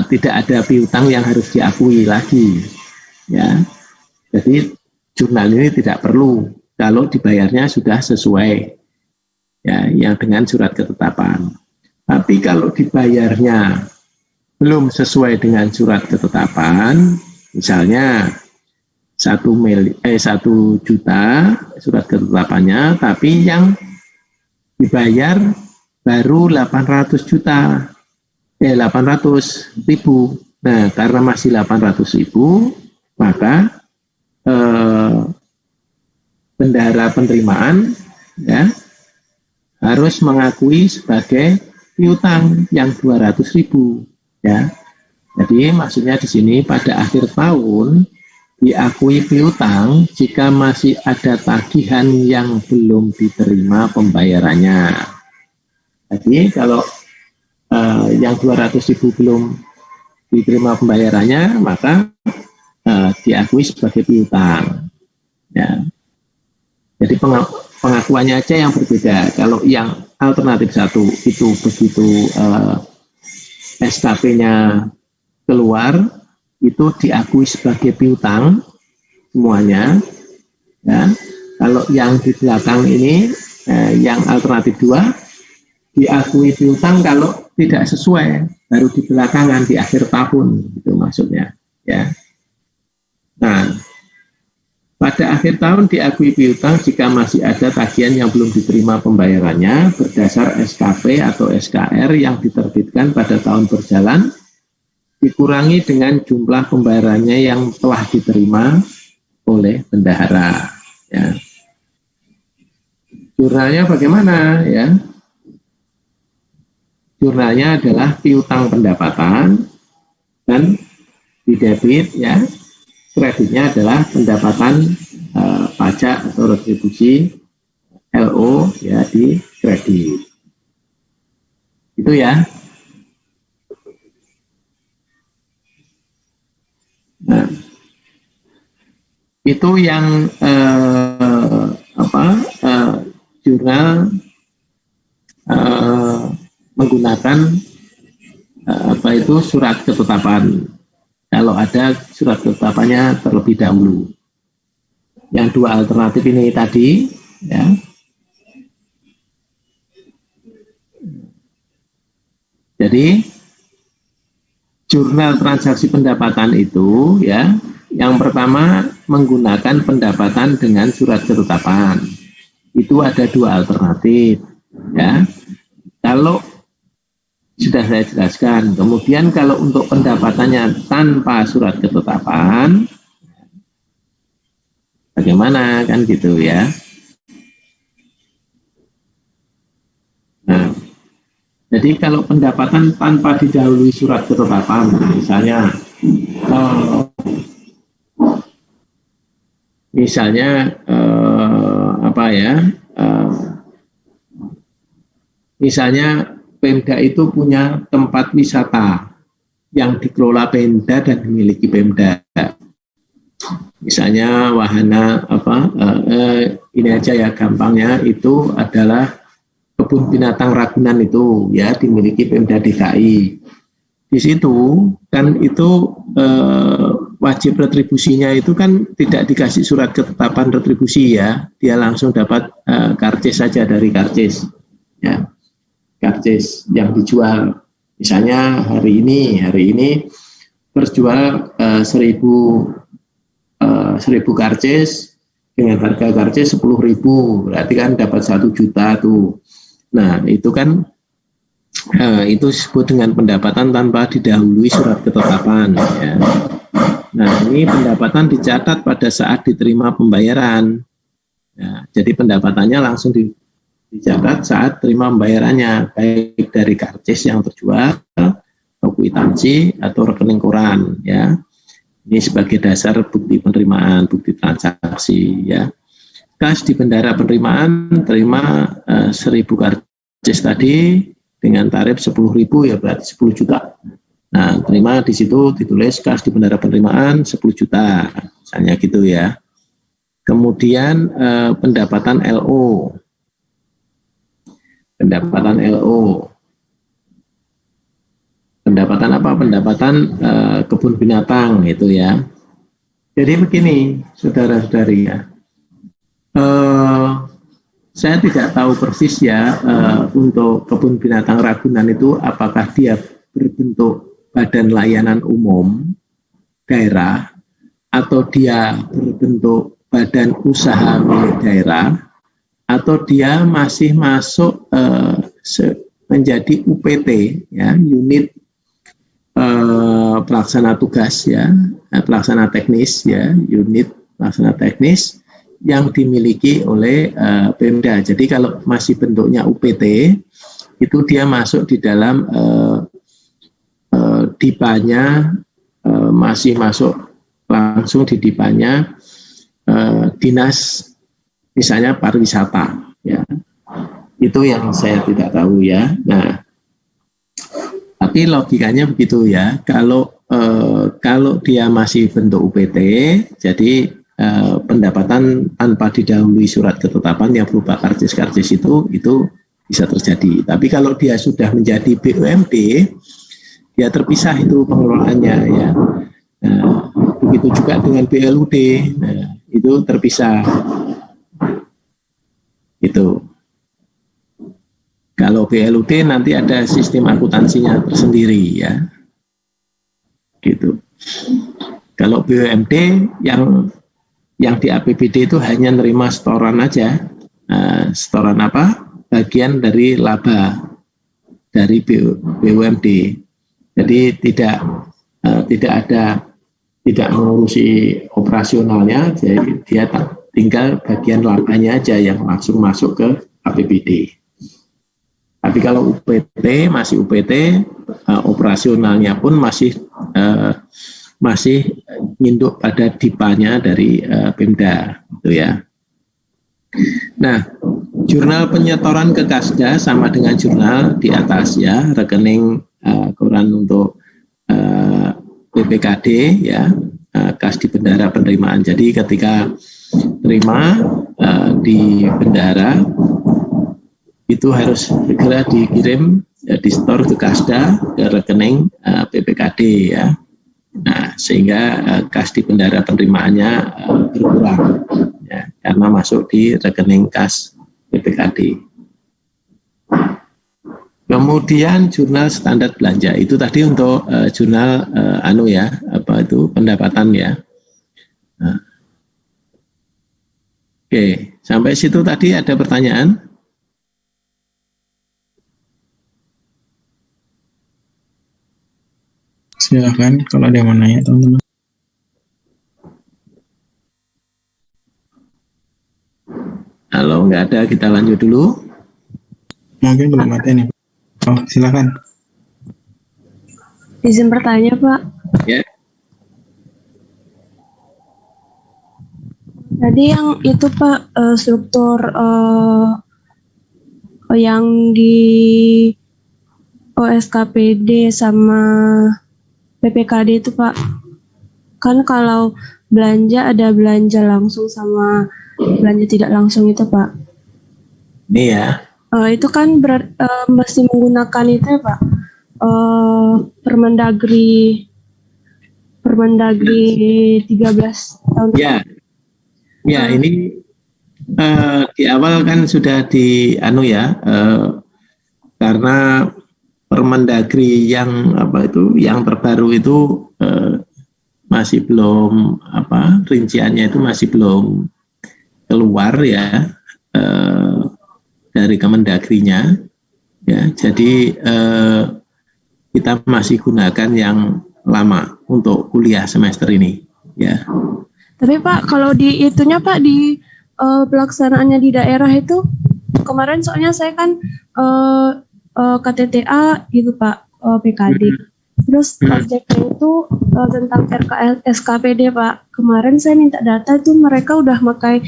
tidak ada piutang yang harus diakui lagi, ya. Jadi jurnal ini tidak perlu kalau dibayarnya sudah sesuai, ya, yang dengan surat ketetapan. Tapi kalau dibayarnya belum sesuai dengan surat ketetapan, misalnya 1 juta surat ketetapannya, tapi yang dibayar baru 800.000. Nah, karena masih 800.000, maka bendahara penerimaan, ya, harus mengakui sebagai piutang yang 200.000 ya. Jadi maksudnya di sini pada akhir tahun diakui piutang jika masih ada tagihan yang belum diterima pembayarannya. Jadi kalau yang 200.000 belum diterima pembayarannya, maka diakui sebagai piutang. Ya. Jadi pengakuannya aja yang berbeda. Kalau yang alternatif 1 itu begitu SKP-nya keluar, itu diakui sebagai piutang semuanya. Ya. Kalau yang di belakang ini, yang alternatif 2, diakui piutang kalau tidak sesuai, baru di belakangan di akhir tahun, itu maksudnya. Ya. Nah, pada akhir tahun diakui piutang jika masih ada tagihan yang belum diterima pembayarannya berdasar SKP atau SKR yang diterbitkan pada tahun berjalan, dikurangi dengan jumlah pembayarannya yang telah diterima oleh bendahara. Ya. Jurnalnya bagaimana? Ya. Jurnalnya adalah piutang pendapatan dan di debit, ya. Kreditnya adalah pendapatan pajak atau retribusi LO ya di kredit. Itu ya. Nah, itu yang jurnal menggunakan surat ketetapan. Kalau ada surat ketetapannya terlebih dahulu. Yang 2 alternatif ini tadi, ya. Jadi jurnal transaksi pendapatan itu, ya, yang pertama menggunakan pendapatan dengan surat ketetapan. Itu ada 2 alternatif, ya. Kalau sudah saya jelaskan. Kemudian kalau untuk pendapatannya tanpa surat ketetapan, bagaimana kan gitu ya. Nah, jadi kalau pendapatan tanpa didahului surat ketetapan, misalnya misalnya Pemda itu punya tempat wisata yang dikelola Pemda dan dimiliki Pemda. Misalnya wahana ini aja ya gampangnya, itu adalah kebun binatang Ragunan itu ya dimiliki Pemda DKI. Di situ kan itu wajib retribusinya itu kan tidak dikasih surat ketetapan retribusi ya, dia langsung dapat karcis saja dari karcis ya. Karcis yang dijual, misalnya hari ini terjual 1.000 karcis dengan harga karcis 10.000, berarti kan dapat 1 juta tuh. Nah itu kan itu disebut dengan pendapatan tanpa didahului surat ketetapan. Ya. Nah ini pendapatan dicatat pada saat diterima pembayaran. Ya, jadi pendapatannya langsung dicatat saat terima pembayarannya, baik dari karcis yang terjual, atau kwitansi, atau rekening koran. Ya, ini sebagai dasar bukti penerimaan, bukti transaksi. Ya, kas di bendara penerimaan terima 1.000 karcis tadi dengan tarif 10.000 ya berarti 10 juta. Nah, terima di situ ditulis kas di bendara penerimaan 10 juta, misalnya gitu ya. Kemudian pendapatan LO. Pendapatan LO. Pendapatan apa? Pendapatan kebun binatang itu ya. Jadi begini, saudara-saudari ya. Saya tidak tahu persis ya untuk kebun binatang Ragunan itu apakah dia berbentuk badan layanan umum daerah atau dia berbentuk badan usaha milik daerah, atau dia masih masuk menjadi UPT ya, unit pelaksana tugas ya, pelaksana teknis ya, unit pelaksana teknis yang dimiliki oleh Pemda. Jadi kalau masih bentuknya UPT itu dia masuk di dalam dipanya, masih masuk langsung di dipanya dinas misalnya pariwisata, ya. Itu yang saya tidak tahu ya. Nah, tapi logikanya begitu ya. Kalau dia masih bentuk UPT, jadi pendapatan tanpa didahului surat ketetapan yang berupa karcis-karcis itu bisa terjadi. Tapi kalau dia sudah menjadi BUMD, dia terpisah itu pengelolaannya ya. Nah, begitu juga dengan BLUD, nah, itu terpisah. Itu. Kalau BLUD nanti ada sistem akuntansinya tersendiri ya. Gitu. Kalau BUMD yang di APBD itu hanya nerima setoran aja. Setoran apa? Bagian dari laba dari BUMD. Jadi tidak mengurusi operasionalnya, jadi dia tinggal bagian labanya aja yang langsung masuk ke APBD. Tapi kalau UPT masih UPT, operasionalnya pun masih nginduk pada dipanya dari Pemda, gitu ya. Nah, jurnal penyetoran ke Kasda sama dengan jurnal di atas ya, rekening koran untuk BPKD ya, kas di bendara penerimaan. Jadi ketika terima di bendara itu harus segera dikirim di store ke Kasda ke rekening BPKD ya. Nah, sehingga kas di bendara penerimaannya berkurang ya, karena masuk di rekening kas BPKD. Kemudian jurnal standar belanja itu tadi untuk jurnal pendapatan ya. Nah. Oke, sampai situ tadi ada pertanyaan? Silakan kalau ada yang mau nanya teman-teman. Kalau nggak ada kita lanjut dulu. Mungkin belum ada nih. Oh, silakan. Izin bertanya, Pak. Ya. Tadi yang itu Pak, struktur yang di OSKPD sama PPKD itu Pak, kan kalau belanja ada belanja langsung sama belanja tidak langsung itu Pak. Ini ya. Itu kan masih menggunakan itu ya Pak, Permendagri 13 tahun. Ya. Ya, ini di awal kan sudah karena Permendagri yang yang terbaru itu masih belum rinciannya itu masih belum keluar ya dari Kemendagrinya ya. Jadi kita masih gunakan yang lama untuk kuliah semester ini ya. Tapi Pak, kalau di itunya Pak, di pelaksanaannya di daerah itu, kemarin soalnya saya kan KTTA gitu Pak, PKD. Terus proyeknya itu tentang SKPD Pak. Kemarin saya minta data itu mereka udah pakai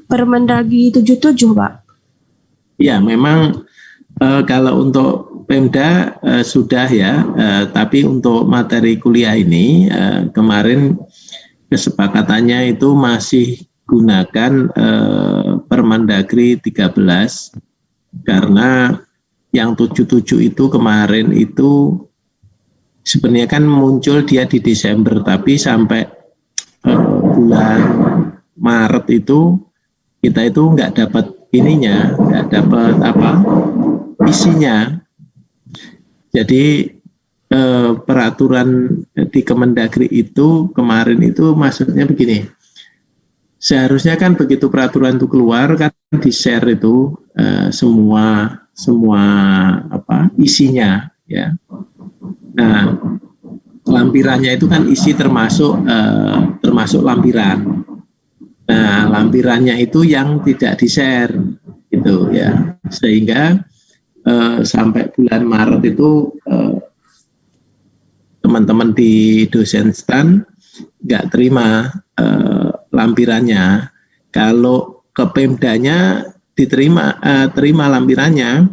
Permendagri 77 Pak. Ya, memang kalau untuk Pemda sudah ya, tapi untuk materi kuliah ini kemarin kesepakatannya itu masih gunakan Permendagri 13 karena yang 77 itu kemarin itu sebenarnya kan muncul dia di Desember, tapi sampai bulan Maret itu kita itu nggak dapat ininya, nggak dapat isinya. Jadi peraturan di Kemendagri itu kemarin itu maksudnya begini, seharusnya kan begitu peraturan itu keluar kan di-share itu semua isinya ya. Nah, lampirannya itu kan isi termasuk lampiran. Nah, lampirannya itu yang tidak di-share gitu ya, sehingga sampai bulan Maret itu teman-teman di dosen stan nggak terima lampirannya. Kalau ke Pemdanya diterima terima lampirannya.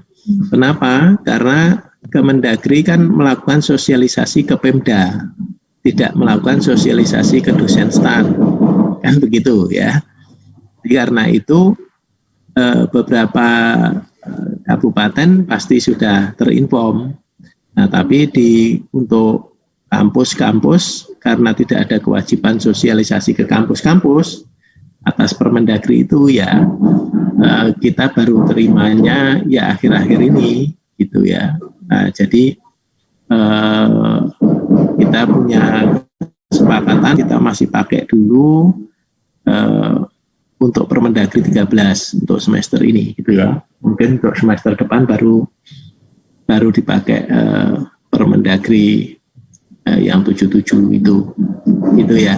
Kenapa? Karena Kemendagri kan melakukan sosialisasi ke Pemda, tidak melakukan sosialisasi ke dosen stan, kan begitu ya. Jadi karena itu beberapa kabupaten pasti sudah terinform. Nah, tapi untuk kampus-kampus karena tidak ada kewajiban sosialisasi ke kampus-kampus atas Permendagri itu ya kita baru terimanya ya akhir-akhir ini gitu ya. Nah, jadi kita punya kesepakatan kita masih pakai dulu untuk Permendagri 13 untuk semester ini gitu ya. Mungkin untuk semester depan baru dipakai Permendagri yang 77 itu ya.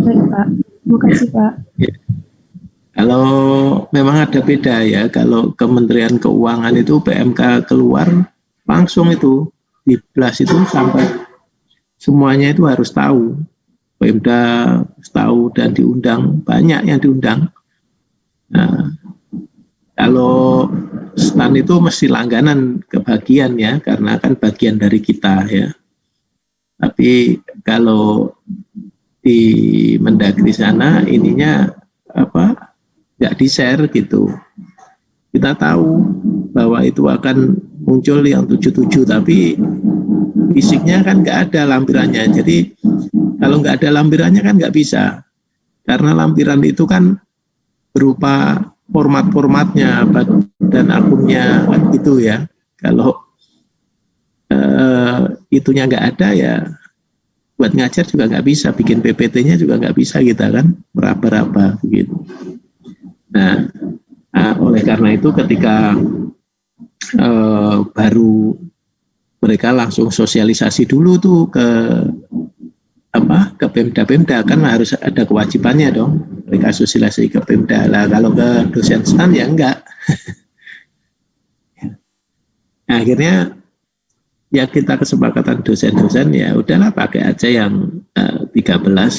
Baik Pak, terima kasih Pak. Ya. Kalau memang ada beda ya, kalau Kementerian Keuangan itu PMK keluar langsung itu di Blas itu sampai semuanya itu harus tahu. Pemda harus tahu dan diundang, banyak yang diundang. Nah, kalau stan itu mesti langganan kebagian ya, karena kan bagian dari kita ya. Tapi kalau di Mendagri sana ininya nggak di-share gitu. Kita tahu bahwa itu akan muncul yang 77, tapi fisiknya kan nggak ada lampirannya. Jadi kalau nggak ada lampirannya kan nggak bisa. Karena lampiran itu kan berupa format-formatnya dan akunnya kan gitu ya. Kalau itunya nggak ada ya buat ngajar juga nggak bisa, bikin PPT-nya juga nggak bisa kita kan meraba-raba begitu. Nah, oleh karena itu ketika baru mereka langsung sosialisasi dulu tuh ke Pemda kan harus ada kewajibannya dong, mereka sosialisasi ke Pemda lah. Kalau ke dosen stan ya enggak. Nah, akhirnya ya kita kesepakatan dosen-dosen ya udahlah pakai aja yang 13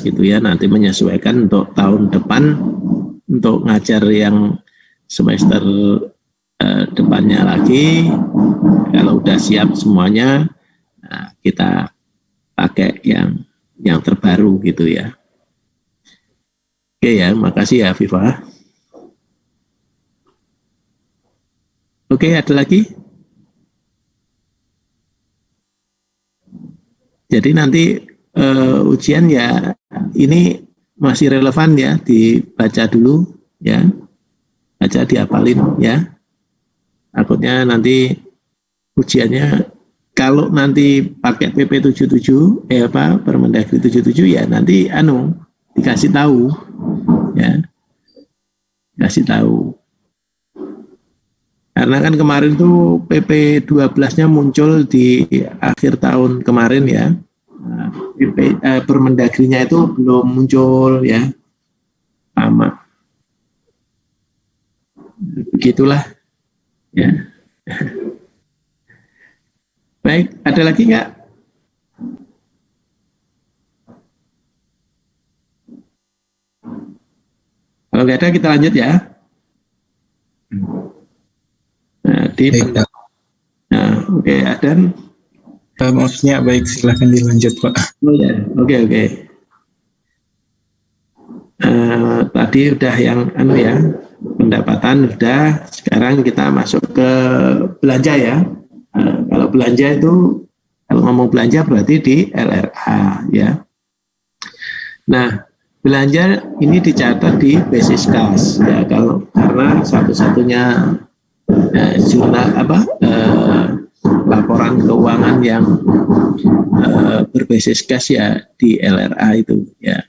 gitu ya, nanti menyesuaikan untuk tahun depan untuk ngajar yang semester depannya lagi. Kalau udah siap semuanya, nah, kita pakai yang terbaru gitu ya. Oke ya, makasih ya Viva. Oke, ada lagi? Jadi nanti ujian ya ini masih relevan ya, dibaca dulu ya, baca dihafalin ya. Takutnya nanti ujiannya kalau nanti pakai PP 77 Permendagri 77 ya nanti dikasih tahu ya. Kasih tahu. Karena kan kemarin tuh PP 12-nya muncul di akhir tahun kemarin ya. Permendagrinya itu belum muncul ya, lama. Begitulah ya. Baik, ada lagi nggak? Kalau nggak ada kita lanjut ya. Nah, oke, Adan. Maksudnya baik, silahkan dilanjut Pak. Oh ya, oke. Tadi udah yang pendapatan udah. Sekarang kita masuk ke belanja ya. Kalau belanja itu, kalau ngomong belanja berarti di LRA ya. Nah, belanja ini dicatat di basis kas ya. Karena satu-satunya jurnal laporan keuangan yang berbasis kas ya di LRA itu ya.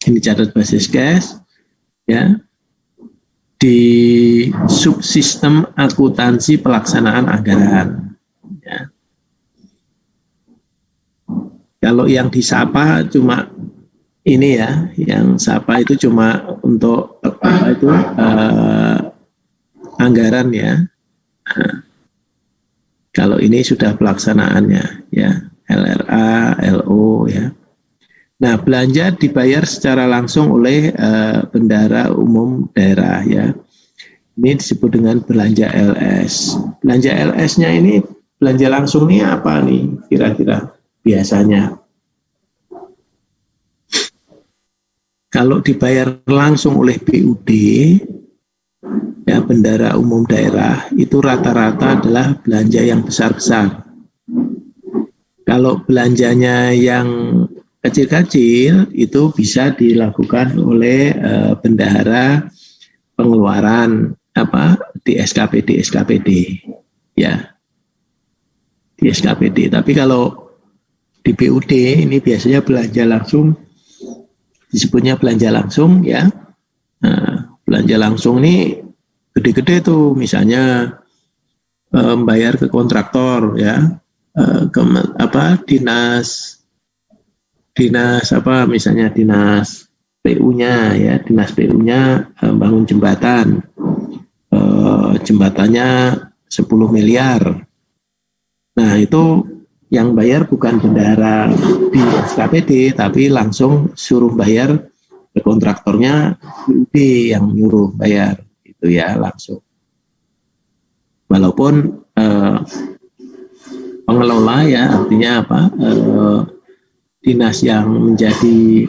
Ini catat basis kas ya di subsistem akuntansi pelaksanaan anggaran ya. Kalau yang disapa cuma ini ya, yang sapa itu cuma untuk anggaran ya. Nah, kalau ini sudah pelaksanaannya ya, LRA, LO ya. Nah, belanja dibayar secara langsung oleh bendahara umum daerah ya. Ini disebut dengan belanja LS. Belanja LS-nya ini, belanja langsung ini apa nih kira-kira biasanya? Kalau dibayar langsung oleh BUD, ya bendahara umum daerah, itu rata-rata adalah belanja yang besar-besar. Kalau belanjanya yang kecil-kecil, itu bisa dilakukan oleh bendahara pengeluaran di SKPD, ya, di SKPD. Tapi kalau di BUD ini biasanya belanja langsung, disebutnya belanja langsung ya. Nah, belanja langsung ini gede-gede tuh, misalnya membayar ke kontraktor ya, dinas misalnya dinas PU-nya ya, dinas PU-nya bangun jembatan, jembatannya 10 miliar. Nah, itu yang bayar bukan bendahara di SKPD, tapi langsung suruh bayar ke kontraktornya BUD yang nyuruh bayar, itu ya langsung. Walaupun pengelola ya, artinya dinas yang menjadi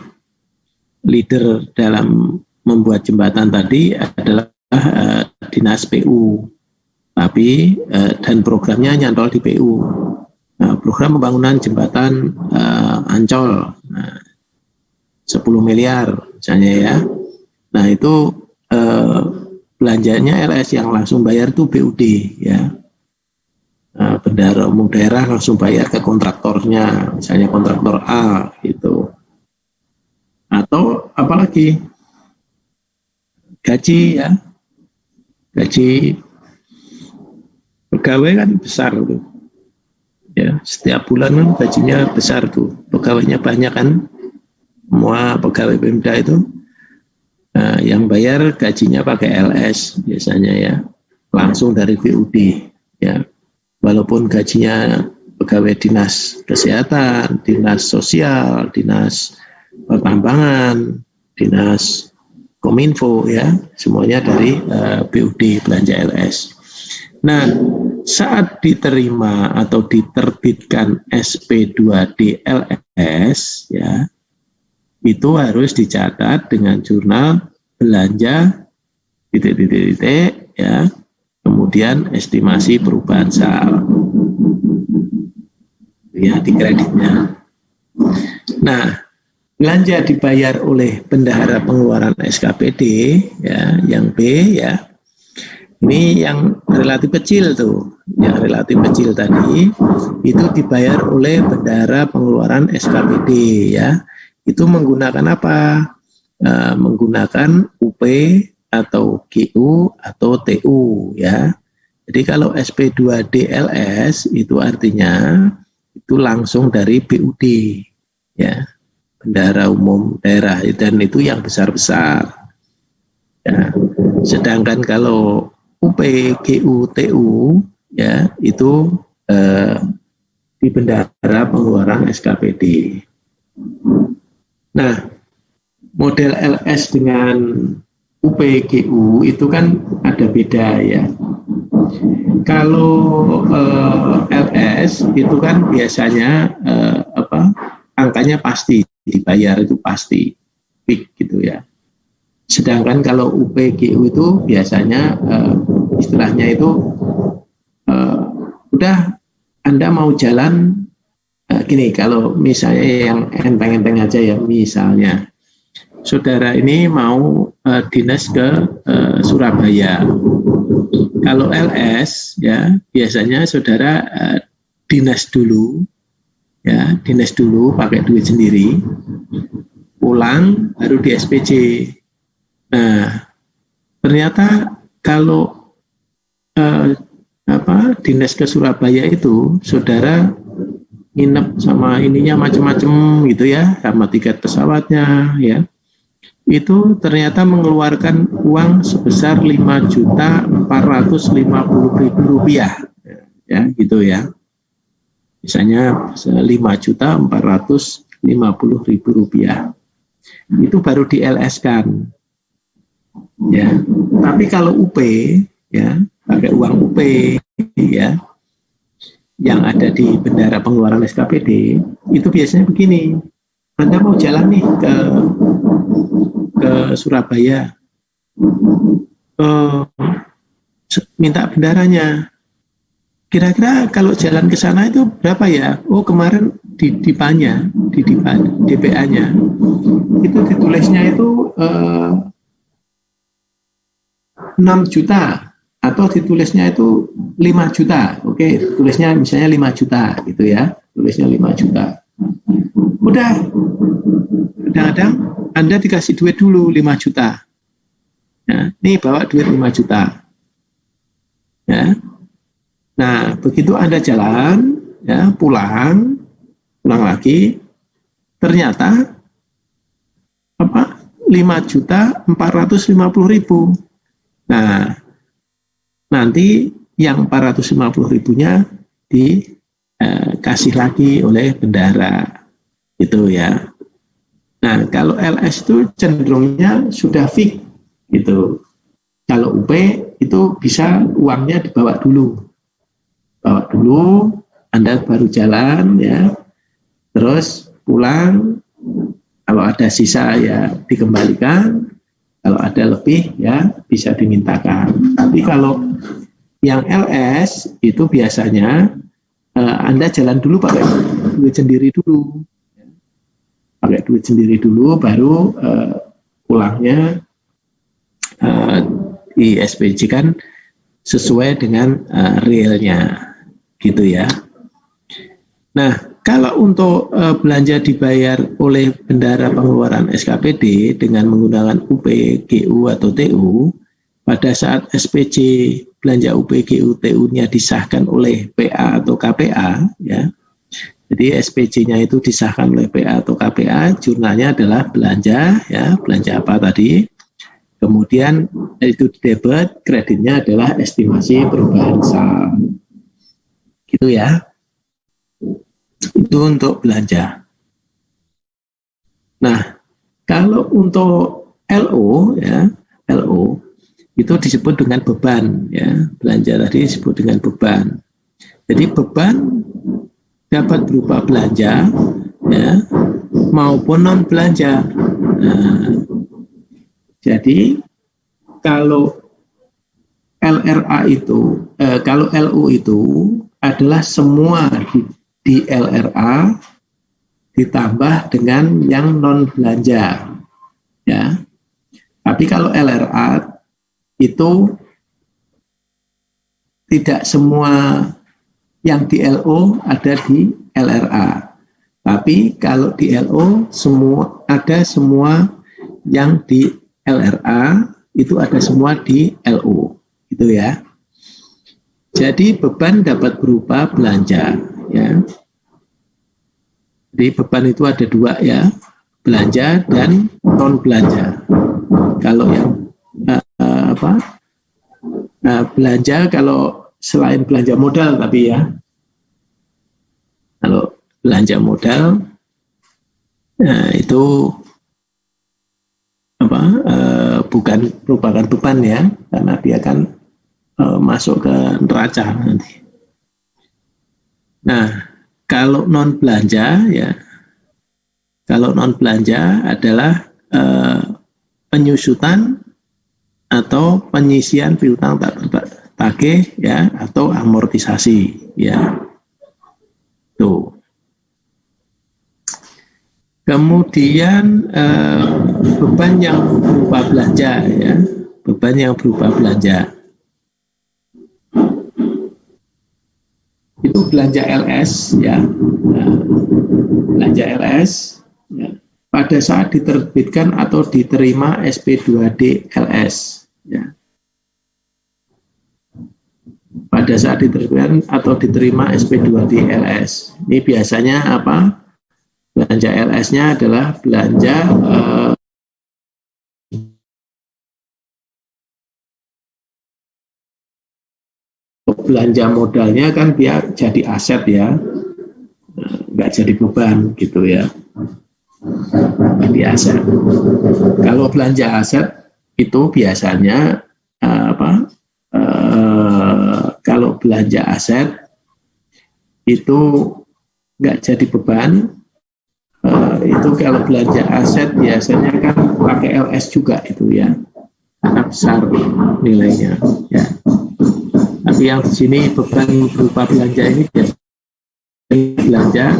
leader dalam membuat jembatan tadi adalah dinas PU, tapi dan programnya nyantol di PU. Nah, program pembangunan jembatan Ancol 10 miliar misalnya ya. Nah, itu belanjanya LS, yang langsung bayar itu BUD ya. Bendahara umum daerah langsung bayar ke kontraktornya, misalnya kontraktor A gitu. Atau apalagi gaji ya, gaji pegawai kan besar tuh ya, setiap bulan kan gajinya besar tuh, pegawainya banyak kan, semua pegawai Pemda itu yang bayar gajinya pakai LS biasanya ya, langsung dari BUD ya. Walaupun gajinya pegawai dinas kesehatan, dinas sosial, dinas pertambangan, dinas Kominfo ya, semuanya dari BUD, belanja LS. Nah, saat diterima atau diterbitkan SP2D LS ya, itu harus dicatat dengan jurnal belanja titik-titik ya, kemudian estimasi perubahan sal ya di kreditnya. Nah, belanja dibayar oleh bendahara pengeluaran SKPD ya, yang B ya. Ini yang relatif kecil tuh, yang relatif kecil tadi itu dibayar oleh bendahara pengeluaran SKPD ya. Itu menggunakan apa? Menggunakan UP atau GU atau TU ya. Jadi kalau SP2D LS itu artinya itu langsung dari BUD ya, bendahara umum daerah, dan itu yang besar-besar ya. Sedangkan kalau UP, GU, TU ya itu di bendahara pengeluaran SKPD. Nah, model LS dengan UP, GU itu kan ada beda ya. Kalau LS itu kan biasanya angkanya pasti dibayar, itu pasti fix gitu ya. Sedangkan kalau UPGU itu biasanya istilahnya itu udah Anda mau jalan gini, kalau misalnya yang enteng-enteng aja ya, misalnya saudara ini mau dinas ke Surabaya. Kalau LS ya biasanya saudara dinas dulu ya, dinas dulu pakai duit sendiri, pulang baru di SPJ. Nah, ternyata kalau dinas ke Surabaya itu saudara nginep sama ininya macam-macam gitu ya, sama tiket pesawatnya ya, itu ternyata mengeluarkan uang sebesar Rp5.450.000, ya gitu ya. Misalnya Rp5.450.000 itu baru di LS kan, ya. Tapi kalau UP, ya pakai uang UP, ya, yang ada di bendara pengeluaran SKPD itu biasanya begini. Anda mau jalan nih ke Surabaya, minta bendaranya. Kira-kira kalau jalan ke sana itu berapa ya? Oh, kemarin di DPA-nya itu ditulisnya itu 6 juta atau ditulisnya itu 5 juta. Oke, tulisnya misalnya 5 juta gitu ya. Tulisnya 5 juta. Udah, kadang-kadang Anda dikasih duit dulu 5 juta. Ya, nih bawa duit 5 juta. Ya. Nah, begitu Anda jalan, ya, pulang lagi, ternyata 5.450.000. Nah, nanti yang 450.000-nya dikasih lagi oleh bendara, gitu ya. Nah, kalau LS itu cenderungnya sudah fix, gitu. Kalau UP itu bisa uangnya dibawa dulu. Bawa dulu, Anda baru jalan, ya, terus pulang, kalau ada sisa ya dikembalikan, kalau ada lebih ya bisa dimintakan. Tapi kalau yang LS itu biasanya Anda jalan dulu pakai duit sendiri dulu, pakai duit sendiri dulu, baru pulangnya di SPJ kan sesuai dengan realnya. Gitu ya. Nah, kalau untuk belanja dibayar oleh bendara pengeluaran SKPD dengan menggunakan UP, GU atau TU, pada saat SPJ belanja UP, GU, TU-nya disahkan oleh PA atau KPA, ya. Jadi SPJ-nya itu disahkan oleh PA atau KPA, jurnalnya adalah belanja, ya, belanja apa tadi. Kemudian itu debit, kreditnya adalah estimasi perubahan saham. Gitu ya. Itu untuk belanja. Nah, kalau untuk LO, ya, LO itu disebut dengan beban, ya. Belanja tadi disebut dengan beban. Jadi beban dapat berupa belanja, ya, maupun non belanja. Nah, jadi kalau LRA itu, kalau LO itu adalah semua di LRA ditambah dengan yang non belanja, ya. Tapi kalau LRA itu tidak semua yang di LO ada di LRA. Tapi kalau di LO semua ada, semua yang di LRA itu ada semua di LO, gitu ya. Jadi beban dapat berupa belanja, ya. Jadi beban itu ada dua, ya, belanja dan non belanja. Kalau yang belanja, kalau selain belanja modal, tapi ya, kalau belanja modal, itu bukan merupakan beban, ya, karena dia kan masuk ke neraca nanti. Nah, kalau non belanja, ya, kalau non belanja adalah penyusutan atau penyisian piutang tak tertagih, ya, atau amortisasi, ya. Tuh. Kemudian beban yang berupa belanja, ya, beban yang berupa belanja. Itu belanja LS, ya. Nah, belanja LS, ya, pada saat diterbitkan atau diterima SP2D LS, ya. Pada saat diterbitkan atau diterima SP2D LS. Ini biasanya apa? Belanja LS-nya adalah belanja belanja modalnya kan dia jadi aset ya, nggak jadi beban gitu ya, jadi aset. Kalau belanja aset itu biasanya kalau belanja aset itu nggak jadi beban. Itu kalau belanja aset biasanya kan pakai LS juga itu ya, karena besar nilainya ya. Tapi yang di sini beban berupa belanja ini belanja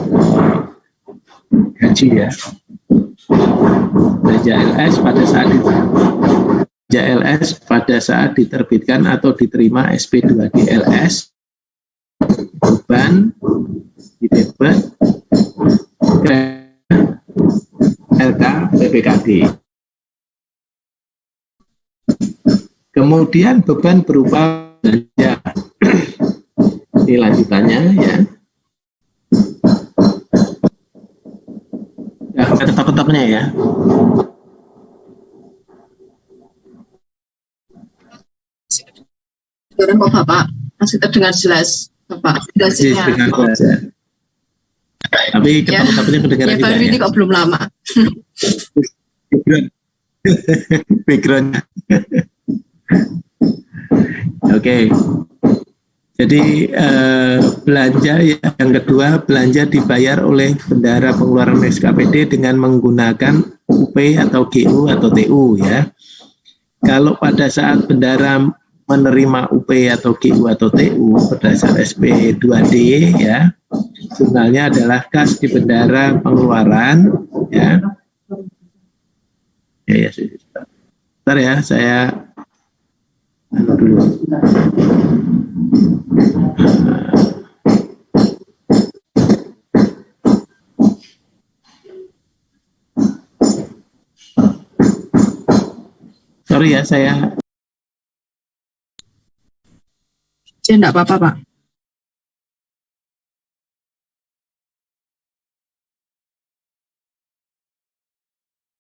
gaji ya, belanja LS pada saat diterbitkan atau diterima SP2D LS, beban didebet ke LK PPKD. Kemudian beban berupa belanja. Ini lanjutannya ya. Nah, ketok-ketoknya ya. Sekarang kok Bapak masih terdengar jelas, Bapak. Dasinya. Tapi ketok-ketoknya kedengaran juga ya. Ini kok belum lama. Background. Oke. Jadi belanja yang kedua, belanja dibayar oleh bendahara pengeluaran SKPD dengan menggunakan UP atau GU atau TU ya. Kalau pada saat bendahara menerima UP atau GU atau TU berdasar SP2D ya, jurnalnya adalah kas di bendahara pengeluaran ya. Ya, sebentar ya, saya dulu. Sorry ya, saya. Ya, enggak apa-apa, Pak.